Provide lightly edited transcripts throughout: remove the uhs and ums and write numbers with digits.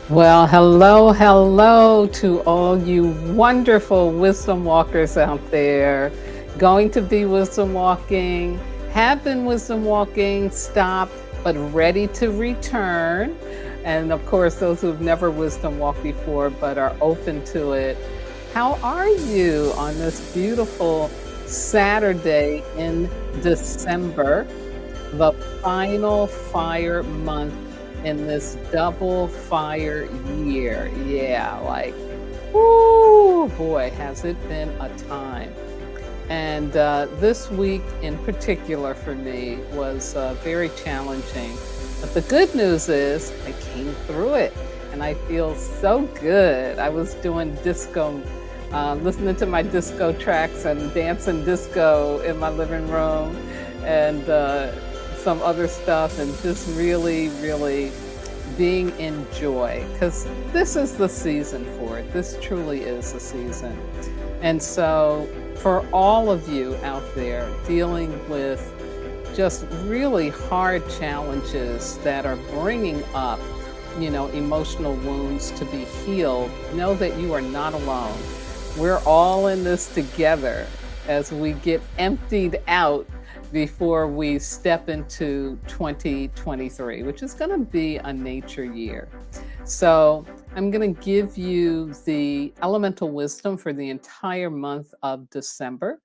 Well, hello to all you wonderful wisdom walkers out there. Going to be wisdom walking, have been wisdom walking, stopped, but ready to return. And of course, those who've never wisdom walked before but are open to it. How are you on this beautiful Saturday in December? The final fire month in this double fire year. Yeah, like, whoo, boy, has it been a time. And this week in particular for me was very challenging. But the good news is I came through it and I feel so good. I was doing disco, listening to my disco tracks and dancing disco in my living room and some other stuff, and just really being in joy because this is the season for it. This truly is the season. And so, for all of you out there dealing with just really hard challenges that are bringing up, emotional wounds to be healed, know that you are not alone. We're all in this together as we get emptied out before we step into 2023, which is going to be a nature year. So, I'm going to give you the elemental wisdom for the entire month of December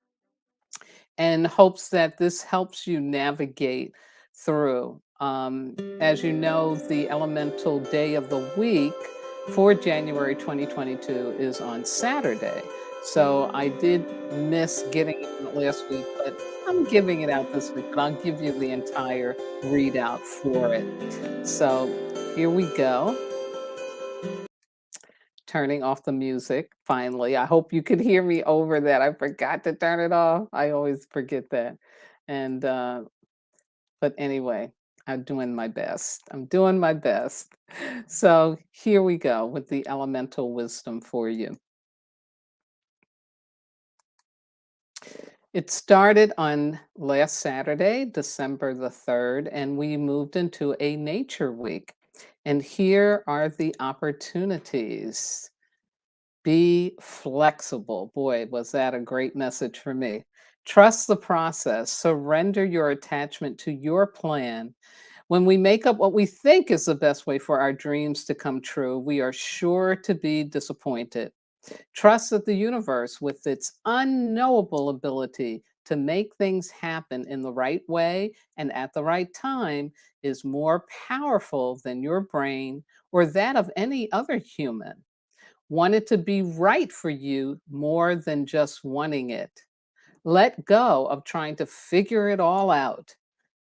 in hopes that this helps you navigate through. As you know, the elemental day of the week for January 2022 is on Saturday. So I did miss getting it out last week, but I'm giving it out this week, but I'll give you the entire readout for it. So here we go. Turning off the music finally. I hope you could hear me over that. I forgot to turn it off. I always forget that. And but anyway, I'm doing my best. I'm doing my best. So here we go with the elemental wisdom for you. It started on last Saturday, December the 3rd, and we moved into a nature week. And here are the opportunities. Be flexible. Boy, was that a great message for me. Trust the process. Surrender your attachment to your plan. When we make up what we think is the best way for our dreams to come true, we are sure to be disappointed. Trust that the universe, with its unknowable ability to make things happen in the right way and at the right time, is more powerful than your brain or that of any other human. Want it to be right for you more than just wanting it. Let go of trying to figure it all out.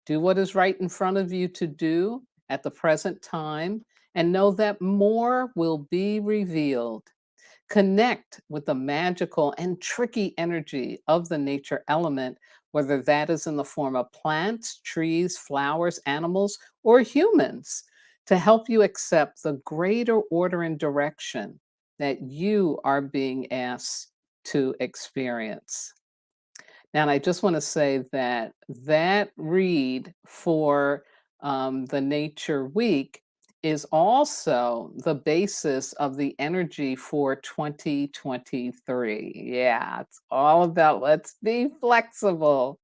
Do what is right in front of you to do at the present time, and know that more will be revealed. Connect with the magical and tricky energy of the nature element, whether that is in the form of plants, trees, flowers, animals, or humans, to help you accept the greater order and direction that you are being asked to experience. Now, and I just want to say that that read for the Nature Week is also the basis of the energy for 2023. Yeah, it's all about let's be flexible.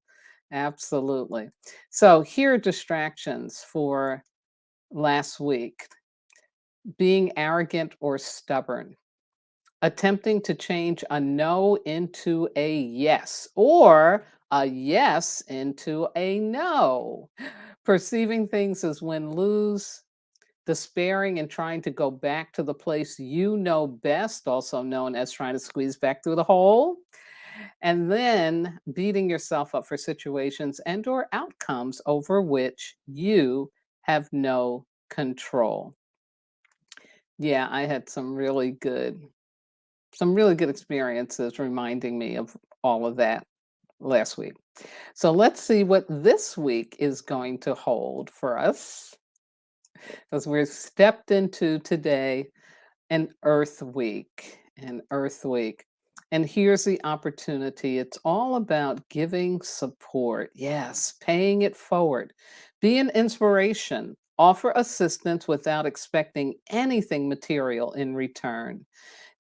Absolutely. So, here are distractions for last week: being arrogant or stubborn, attempting to change a no into a yes, or a yes into a no, perceiving things as win lose, despairing and trying to go back to the place you know best, also known as trying to squeeze back through the hole, and then beating yourself up for situations and or outcomes over which you have no control. Yeah, I had some really good experiences reminding me of all of that last week. So let's see what this week is going to hold for us as we're stepped into today an Earth Week. An Earth Week. And here's the opportunity. It's all about giving support. Yes, paying it forward. Be an inspiration. Offer assistance without expecting anything material in return.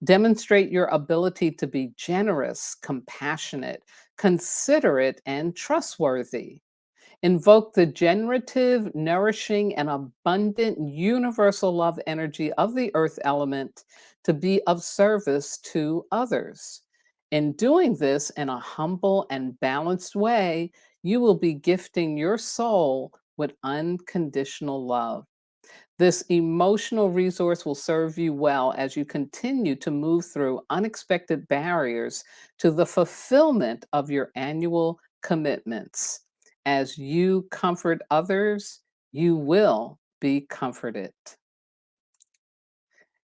Demonstrate your ability to be generous, compassionate, considerate, and trustworthy. Invoke the generative, nourishing, and abundant universal love energy of the earth element to be of service to others. In doing this in a humble and balanced way, you will be gifting your soul with unconditional love. This emotional resource will serve you well as you continue to move through unexpected barriers to the fulfillment of your annual commitments. As you comfort others, you will be comforted.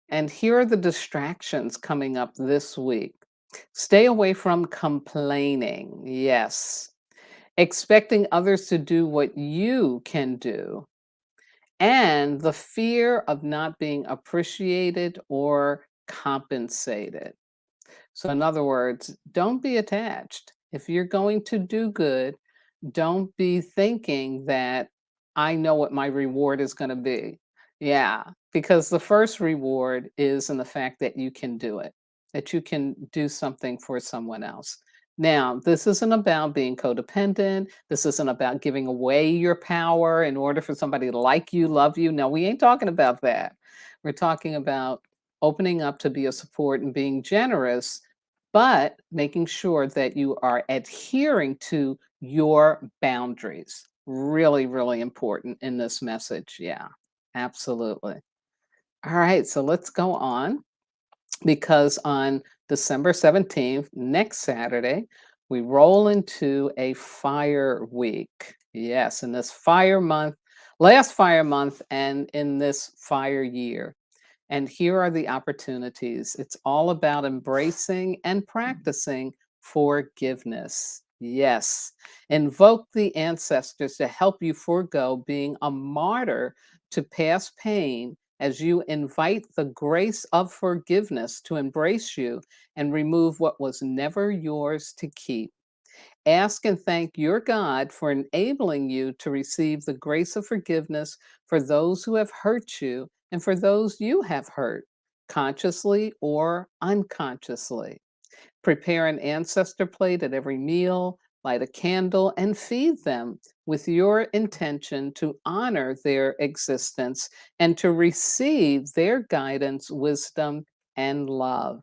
And here are the distractions coming up this week. Stay away from complaining. Yes. Expecting others to do what you can do, and the fear of not being appreciated or compensated. So, in other words, don't be attached. If you're going to do good, don't be thinking that I know what my reward is going to be. Yeah, because the first reward is in the fact that you can do it, that you can do something for someone else. Now, this isn't about being codependent. This isn't about giving away your power in order for somebody to like you, love you. No, we ain't talking about that. We're talking about opening up to be a support and being generous, but making sure that you are adhering to your boundaries. Really, really important in this message. Yeah, absolutely. All right, so let's go on because on December 17th, next Saturday, we roll into a fire week. Yes, in this fire month, last fire month, and in this fire year. And here are the opportunities. It's all about embracing and practicing forgiveness. Yes. Invoke the ancestors to help you forego being a martyr to past pain as you invite the grace of forgiveness to embrace you and remove what was never yours to keep. Ask and thank your God for enabling you to receive the grace of forgiveness for those who have hurt you and for those you have hurt, consciously or unconsciously. Prepare an ancestor plate at every meal, light a candle, and feed them with your intention to honor their existence and to receive their guidance, wisdom, and love.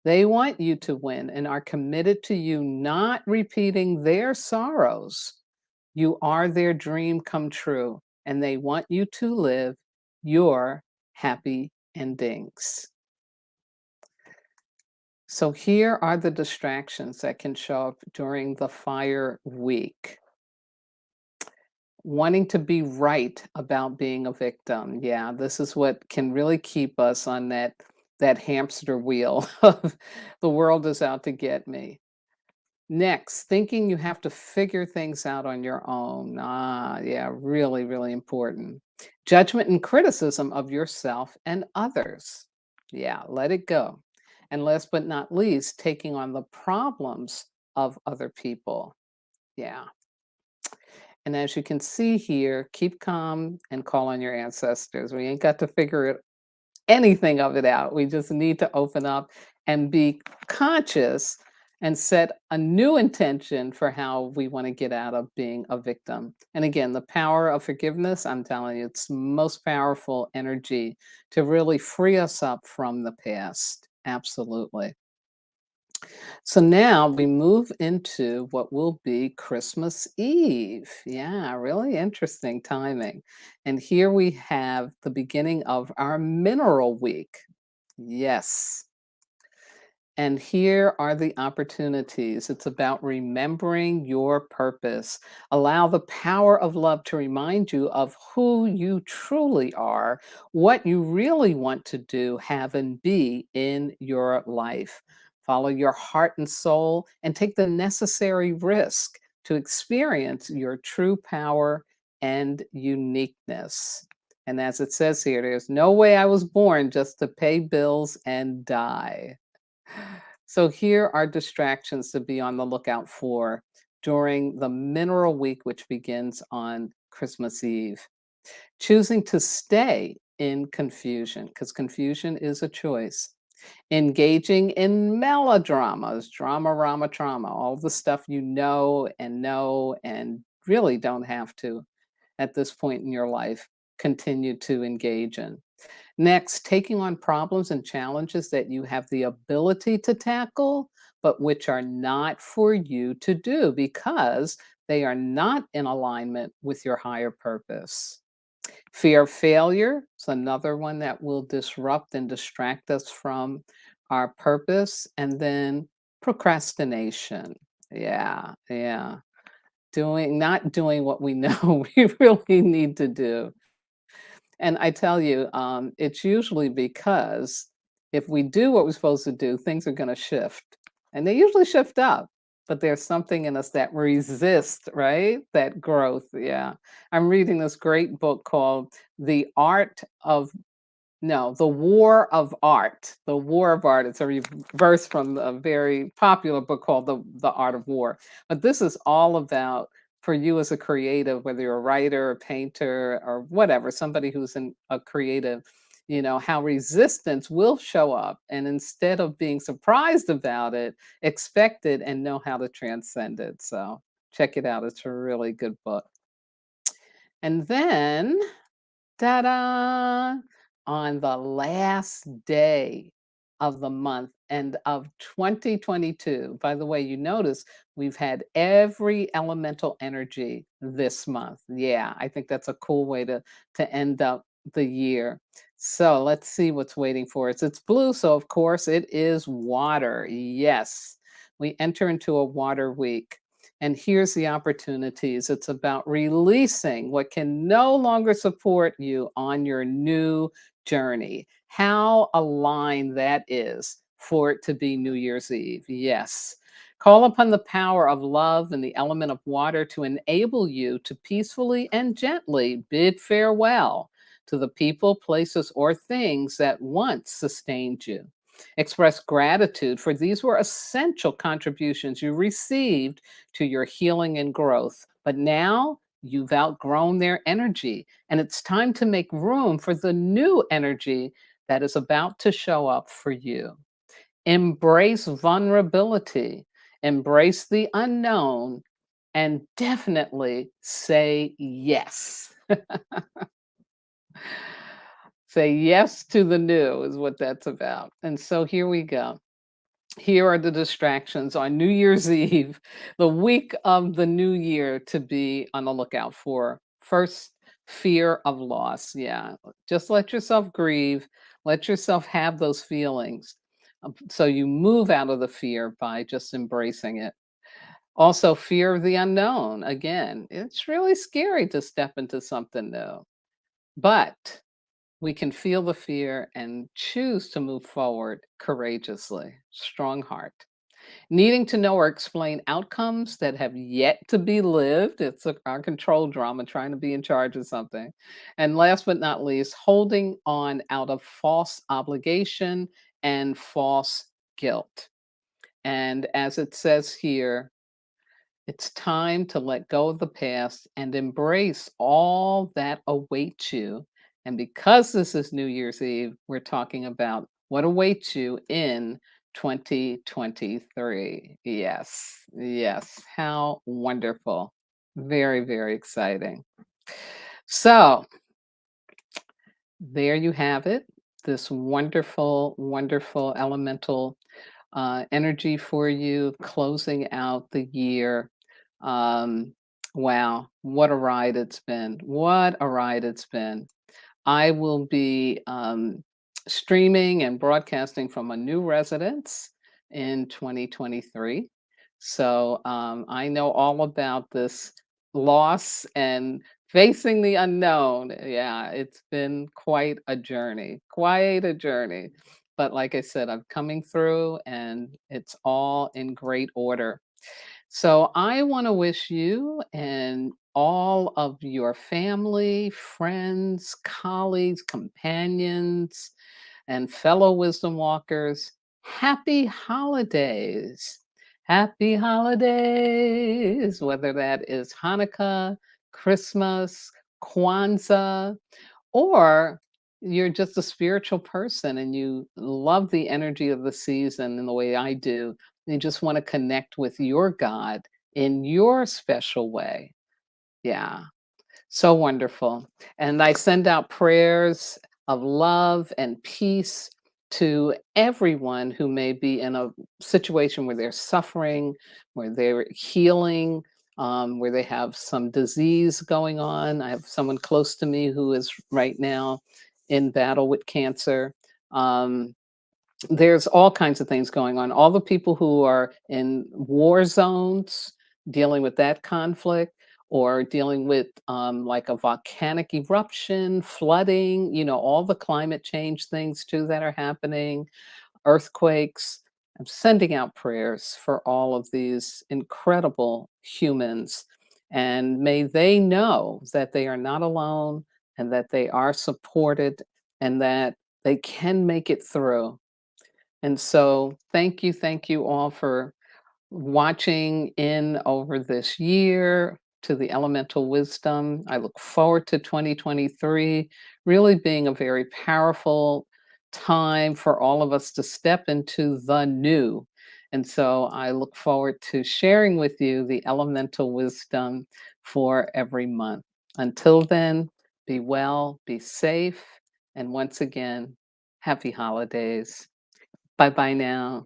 They want you to win and are committed to you not repeating their sorrows. You are their dream come true, and they want you to live your happy endings. So, here are the distractions that can show up during the fire week. Wanting to be right about being a victim. Yeah, this is what can really keep us on that hamster wheel of the world is out to get me. Next, thinking you have to figure things out on your own. Ah, yeah, really, really important. Judgment and criticism of yourself and others. Yeah, let it go. And last but not least, taking on the problems of other people. Yeah. And as you can see here, keep calm and call on your ancestors. We ain't got to figure it anything of it out. We just need to open up and be conscious and set a new intention for how we want to get out of being a victim. And again, the power of forgiveness, I'm telling you, it's most powerful energy to really free us up from the past. Absolutely. So now we move into what will be Christmas Eve. Yeah, really interesting timing. And here we have the beginning of our mineral week. Yes. And here are the opportunities. It's about remembering your purpose. Allow the power of love to remind you of who you truly are, what you really want to do, have, and be in your life. Follow your heart and soul and take the necessary risk to experience your true power and uniqueness. And as it says here, there's no way I was born just to pay bills and die. So here are distractions to be on the lookout for during the mineral week, which begins on Christmas Eve. Choosing to stay in confusion, because confusion is a choice. Engaging in melodramas, drama, rama, trauma, all the stuff know and really don't have to at this point in your life continue to engage in. Next, taking on problems and challenges that you have the ability to tackle, but which are not for you to do because they are not in alignment with your higher purpose. Fear of failure is another one that will disrupt and distract us from our purpose. And then procrastination. Yeah, yeah. Not doing what we know we really need to do. And I tell you, it's usually because if we do what we're supposed to do, things are going to shift. And they usually shift up. But there's something in us that resists, right? That growth. Yeah. I'm reading this great book called The Art of no, The War of Art. The War of Art. It's a reverse from a very popular book called The Art of War. But this is all about for you as a creative, whether you're a writer, a painter, or whatever, somebody who's a creative, how resistance will show up. And instead of being surprised about it, expect it and know how to transcend it. So check it out. It's a really good book. And then ta-da! On the last day of the month and of 2022. By the way, you notice we've had every elemental energy this month. Yeah, I think that's a cool way to end up the year. So let's see what's waiting for us. It's blue, so of course it is water. Yes, we enter into a water week. And here's the opportunities. It's about releasing what can no longer support you on your new journey. How aligned that is for it to be New Year's Eve. Yes. Call upon the power of love and the element of water to enable you to peacefully and gently bid farewell to the people, places, or things that once sustained you. Express gratitude for these were essential contributions you received to your healing and growth. But now you've outgrown their energy, and it's time to make room for the new energy that is about to show up for you. Embrace vulnerability, embrace the unknown, and definitely say yes. Say yes to the new is what that's about. And so here we go. Here are the distractions on New Year's Eve, the week of the new year to be on the lookout for. First, fear of loss. Yeah, just let yourself grieve, let yourself have those feelings. So you move out of the fear by just embracing it. Also, fear of the unknown. Again, it's really scary to step into something new, but we can feel the fear and choose to move forward courageously. Strong heart. Needing to know or explain outcomes that have yet to be lived. It's our control drama trying to be in charge of something. And last but not least, holding on out of false obligation and false guilt. And as it says here, it's time to let go of the past and embrace all that awaits you. And because this is New Year's Eve, we're talking about what awaits you in 2023. Yes, yes. How wonderful. Very, very exciting. So, there you have it. This wonderful, wonderful elemental energy for you, closing out the year. Um, wow, what a ride it's been. What a ride it's been. I will be streaming and broadcasting from a new residence in 2023. So I know all about this loss and facing the unknown. Yeah, it's been quite a journey, quite a journey. But like I said, I'm coming through and it's all in great order. So I want to wish you and all of your family, friends, colleagues, companions, and fellow wisdom walkers happy holidays. Happy holidays, whether that is Hanukkah, Christmas, Kwanzaa, or you're just a spiritual person and you love the energy of the season in the way I do. You just want to connect with your God in your special way. Yeah. So wonderful. And I send out prayers of love and peace to everyone who may be in a situation where they're suffering, where they're healing, where they have some disease going on. I have someone close to me who is right now in battle with cancer. Um, there's all kinds of things going on. All the people who are in war zones, dealing with that conflict, or dealing with like a volcanic eruption, flooding, all the climate change things too that are happening, earthquakes. I'm sending out prayers for all of these incredible humans. And may they know that they are not alone and that they are supported and that they can make it through. And so, thank you all for watching in over this year to the elemental wisdom. I look forward to 2023 really being a very powerful time for all of us to step into the new. And so, I look forward to sharing with you the elemental wisdom for every month. Until then, be well, be safe, and once again, happy holidays. Bye bye now.